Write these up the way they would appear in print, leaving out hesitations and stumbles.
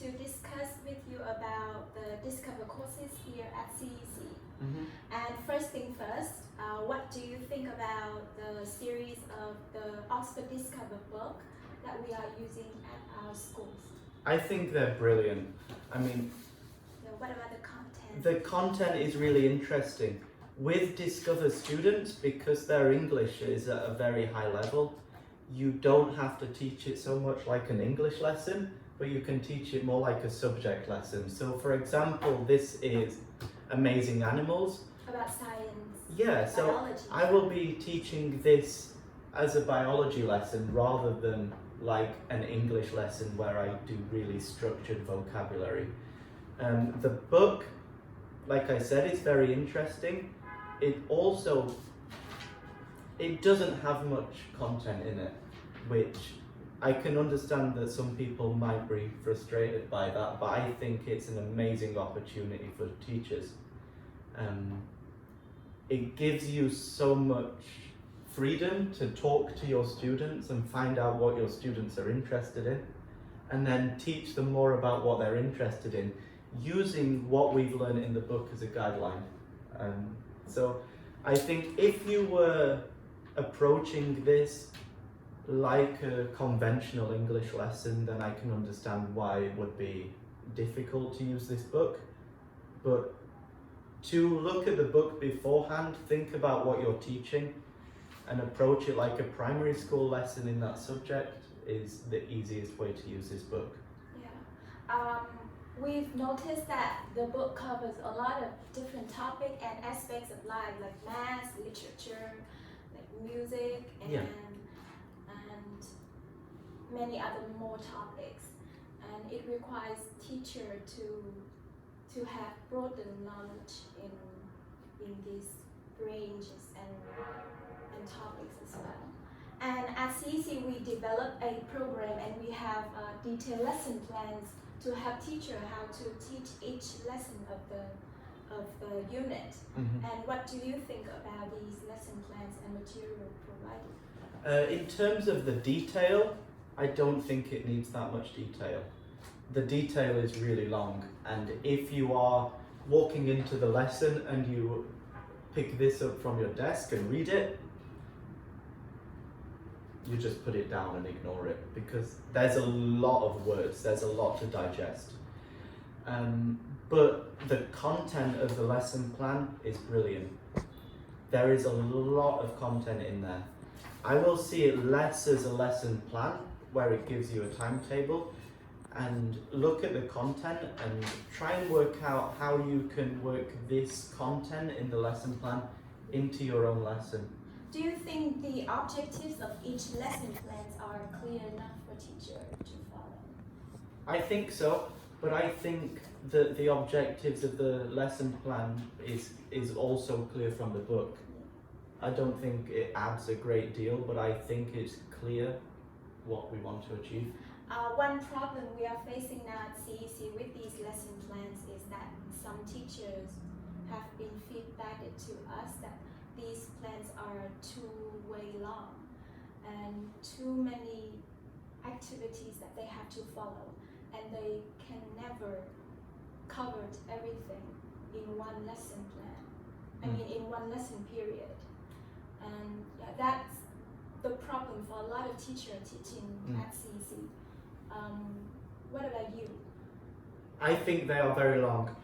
to discuss with you about the Discover courses here at CEC. And first thing first, what do you think about the series of the Oxford Discover book that we are using at our schools? I think they're brilliant. I mean, What about the content? the content is really interesting. With Discover students, because their English is at a very high level, you don't have to teach it so much like an English lesson, but you can teach it more like a subject lesson. So for example, this is Amazing Animals. About science. Yeah, so biology. I will be teaching this as a biology lesson rather than like an English lesson where I do really structured vocabulary. The book, like I said, is very interesting. It doesn't have much content in it, which I can understand that some people might be frustrated by that, but I think it's an amazing opportunity for teachers. It gives you so much freedom to talk to your students and find out what your students are interested in, and then teach them more about what they're interested in, using what we've learned in the book as a guideline. So I think if you were approaching this like a conventional English lesson, then I can understand why it would be difficult to use this book. But to look at the book beforehand, think about what you're teaching, and approach it like a primary school lesson in that subject is the easiest way to use this book. Yeah. We've noticed that the book covers a lot of different topics and aspects of life, like math, literature, like music, and many other more topics. And it requires teacher to have broader knowledge in these ranges and topics as well. And at CEC we developed a program, and we have detailed lesson plans to help teacher how to teach each lesson of the unit. And what do you think about these lesson plans and material provided? In terms of the detail, I don't think it needs that much detail. The detail is really long, and if you are walking into the lesson and you pick this up from your desk and read it, you just put it down and ignore it, because there's a lot of words, there's a lot to digest. But the content of the lesson plan is brilliant. There is a lot of content in there. I will see it less as a lesson plan, where it gives you a timetable, and look at the content and try and work out how you can work this content in the lesson plan into your own lesson. Do you think the objectives of each lesson plans are clear enough for teacher to follow? I think so, but I think that the objectives of the lesson plan is also clear from the book. I don't think it adds a great deal, but I think it's clear what we want to achieve. One problem we are facing now at CEC with these lesson plans is that some teachers have been feedbacked to us that these plans are too way long and too many activities that they have to follow, and they can never cover everything in one lesson plan. I mean, in one lesson period. And that's the problem for a lot of teachers teaching at CEC. What about you? I think they are very long.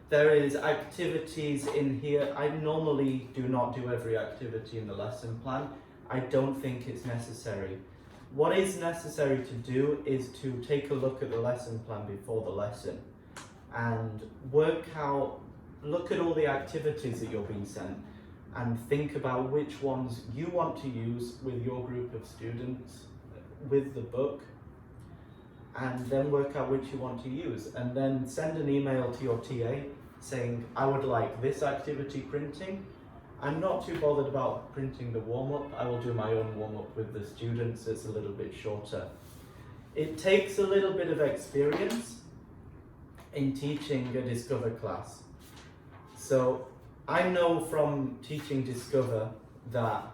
There is activities in here. I normally do not do every activity in the lesson plan. I don't think it's necessary. What is necessary to do is to take a look at the lesson plan before the lesson and look at all the activities that you're being sent and think about which ones you want to use with your group of students with the book, and then work out which you want to use, and then send an email to your TA saying, I would like this activity printing. I'm not too bothered about printing the warm-up. I will do my own warm-up with the students. It's a little bit shorter. It takes a little bit of experience in teaching a Discover class. So I know from teaching Discover that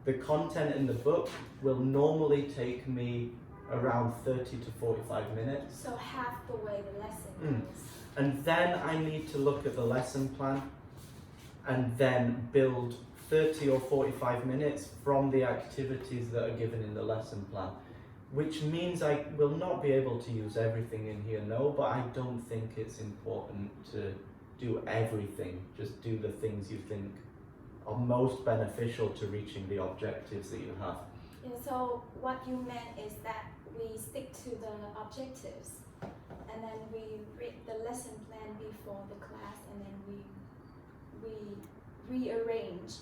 the content in the book will normally take me around 30 to 45 minutes. So half the way the lesson Mm. goes. And then I need to look at the lesson plan and then build 30 or 45 minutes from the activities that are given in the lesson plan, which means I will not be able to use everything in here, no, but I don't think it's important to do everything. Just do the things you think are most beneficial to reaching the objectives that you have. Yeah, so what you meant is that we stick to the objectives and then we read the lesson plan before the class and then we rearrange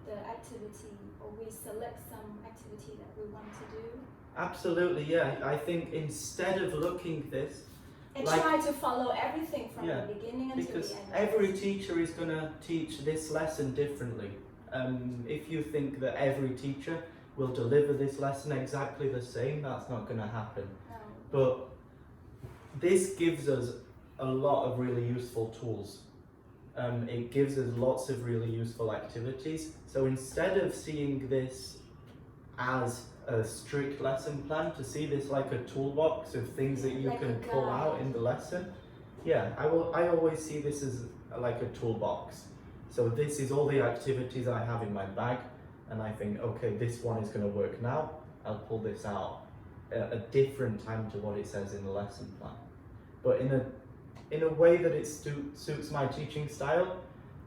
the activity, or we select some activity that we want to do Absolutely, yeah. I think instead of looking this, and Like- try to follow everything from Yeah, the beginning until because the end. every teacher is going to teach this lesson differently. If you think that every teacher will deliver this lesson exactly the same, that's not going to happen. No. But this gives us a lot of really useful tools. It gives us lots of really useful activities. So instead of seeing this as a strict lesson plan, to see this like a toolbox of things that you Like can a pull out guide. in the lesson. Yeah, I always see this as like a toolbox. So this is all the activities I have in my bag, and I think, okay, this one is going to work now. I'll pull this out at a different time to what it says in the lesson plan, but in a way that it suits my teaching style,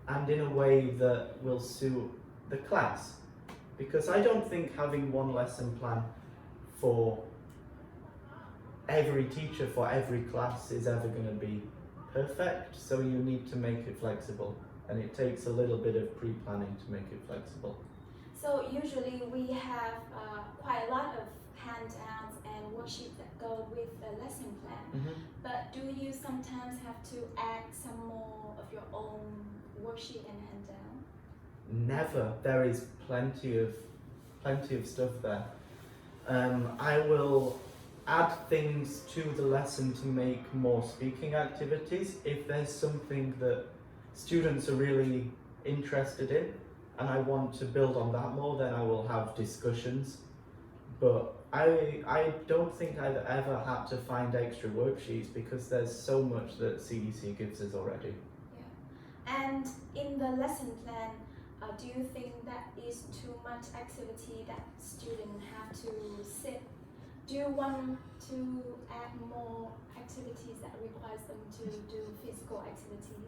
and in a way that will suit the class. Because I don't think having one lesson plan for every teacher, for every class, is ever going to be perfect. So you need to make it flexible, and it takes a little bit of pre-planning to make it flexible. So usually we have quite a lot of handouts and worksheets that go with the lesson plan. But do you sometimes have to add some more of your own worksheet and handout? Never. There is plenty of stuff there. I will add things to the lesson to make more speaking activities if there's something that students are really interested in and I want to build on that more, then I will have discussions. But I don't think I've ever had to find extra worksheets because there's so much that CEC gives us already. Yeah. And in the lesson plan, do you think that is too much activity that students have to sit? Do you want to add more activities that requires them to do physical activity,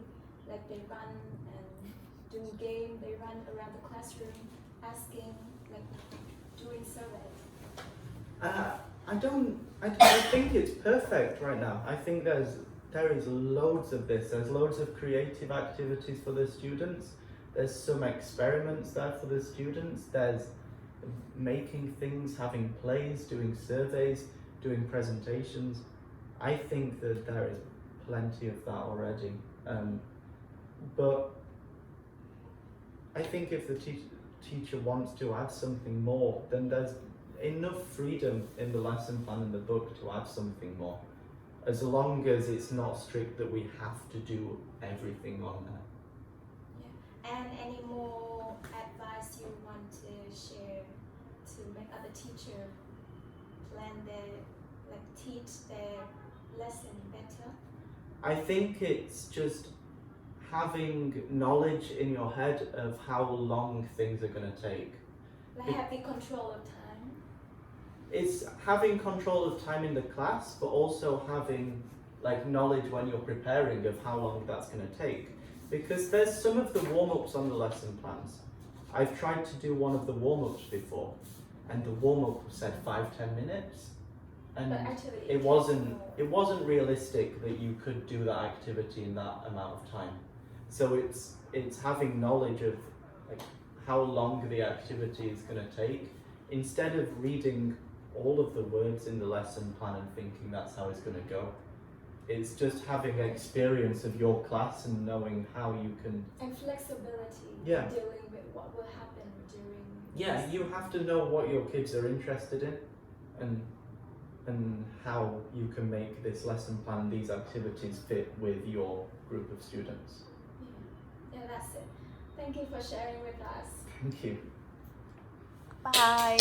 like they run and do game, they run around the classroom, asking, like doing surveys? I think it's perfect right now. I think there is loads of this. There's loads of creative activities for the students. There's some experiments there for the students. There's making things, having plays, doing surveys, doing presentations. I think that there is plenty of that already. But I think if the teacher wants to add something more, then there's enough freedom in the lesson plan in the book to add something more, as long as it's not strict that we have to do everything on there. Yeah. And any more advice you want to share to make other teachers plan teach their lesson better? I think it's just having knowledge in your head of how long things are going to take. Like having control of time. It's having control of time in the class, but also having knowledge when you're preparing of how long that's going to take. Because there's some of the warm-ups on the lesson plans. I've tried to do one of the warm-ups before, and the warm-up said 5-10 minutes, and But actually it wasn't realistic that you could do that activity in that amount of time. So it's having knowledge of how long the activity is going to take, instead of reading all of the words in the lesson plan and thinking that's how it's going to go. It's just having experience of your class and knowing how you can. And flexibility. Yeah. Dealing with what will happen during. Yeah, you have to know what your kids are interested in, and how you can make this lesson plan, these activities fit with your group of students. Yeah, that's it. Thank you for sharing with us. Thank you. Bye.